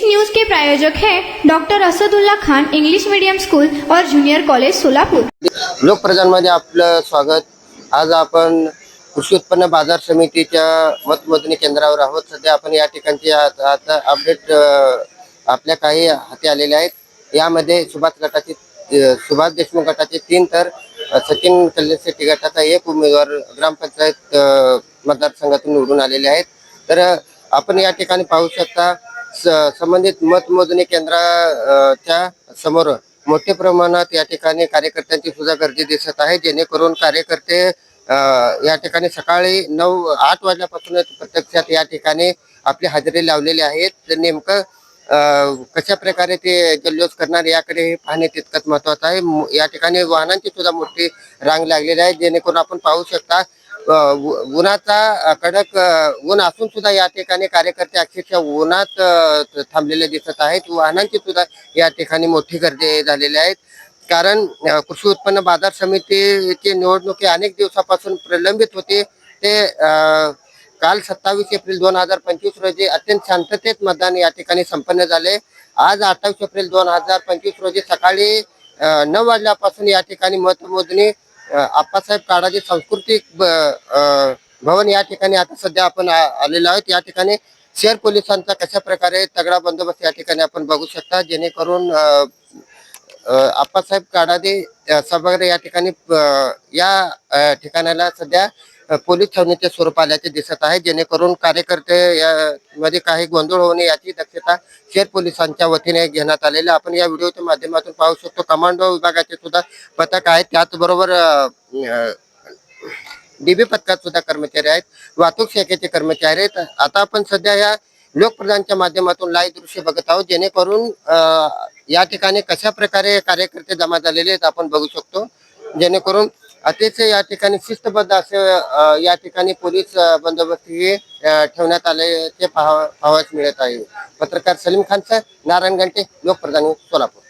News के प्रायोजक हैं doctor Asadullah Khan English medium school और जूनियर कॉलेज सोलापूर। लोकप्रधानमध्ये आपलं स्वागत। आज आपण कृषी उत्पन्न बाजार समितीच्या मतमोजणी केंद्रावर आहोत। सध्या आपण या ठिकाणची आता अपडेट आपल्या काही हाती आलेले आहेत। यामध्ये सुभाष देशमुख गटाचे 3 तर सचिन कल्याणशेट्टी गटाचा 1 उमेदवार ग्रामपंचायत मतदारसंघातून निवडून आलेले आहेत। तर आपण या ठिकाणी पाहू शकता संबंधित मतमोजणी केंद्राच्या समोर मोठ्या प्रमाणात या ठिकाणी कार्यकर्त्यांची सुद्धा गर्दी दिसत आहे, जेणेकरून कार्यकर्ते या ठिकाणी सकाळी 8 वाजल्यापासूनच प्रत्यक्षात या ठिकाणी आपली हजेरी लावलेली आहेत। तर नेमकं कशा प्रकारे ते जल्लोष करणार याकडे पाहणे तितकंच महत्त्वाचं आहे। या ठिकाणी वाहनांची सुद्धा मोठी रांग लागलेली आहे, जेणेकरून आपण पाहू शकता उन्हाचा कडक ऊन असून सुद्धा या ठिकाणी कार्यकर्ते अक्षरशः उन्हात थांबलेले दिसत आहेत। वाहनांची सुद्धा या ठिकाणी मोठी गर्दी झालेली आहे, कारण कृषी उत्पन्न बाजार समितीची निवडणुकी अनेक दिवसापासून प्रलंबित होते। ते काल 27 एप्रिल 2025 रोजी अत्यंत शांततेत मतदान या ठिकाणी संपन्न झाले। आज 28 एप्रिल 2025 रोजी सकाळी 9 वाजल्यापासून या ठिकाणी मतमोजणी आप्पासाहेब काडाजी सांस्कृतिक भवन या ठिकाणी आता सध्या आपण आलेलो आहोत। या ठिकाणी शहर पोलिसांचा कशा प्रकारे तगडा बंदोबस्त या ठिकाणी आपण बघू शकता, जेणेकरून आप्पासाहेब काडाजी सभागृह या ठिकाणी या ठिकाणाला सध्या पोलीस छावणीचे स्वरूप आल्याचे दिसत आहे, जेणेकरून कार्यकर्ते मध्ये काही गोंधळ होणे याची दक्षता शहर पोलिसांच्या वतीने घेण्यात आलेले आपण या व्हिडिओच्या माध्यमातून पाहू शकतो। कमांडो विभागाचे सुद्धा पथक आहेत, त्याचबरोबर डीबी पथकात सुद्धा कर्मचारी आहेत, वाहतूक शाखेचे कर्मचारी आहेत। आता आपण सध्या या लोकप्रधानच्या माध्यमातून लाईव्ह दृश्य बघत आहोत, जेणेकरून या ठिकाणी कशा प्रकारे कार्यकर्ते जमा झालेले आहेत आपण बघू शकतो। जेणेकरून अतिशय या ठिकाणी शिस्तबद्ध असे या ठिकाणी पोलीस बंदोबस्ती ठेवण्यात आले ते पाहावयास मिळत आहे। पत्रकार सलीम खान सर, नारायण घंटे, लोकप्रधान, सोलापूर।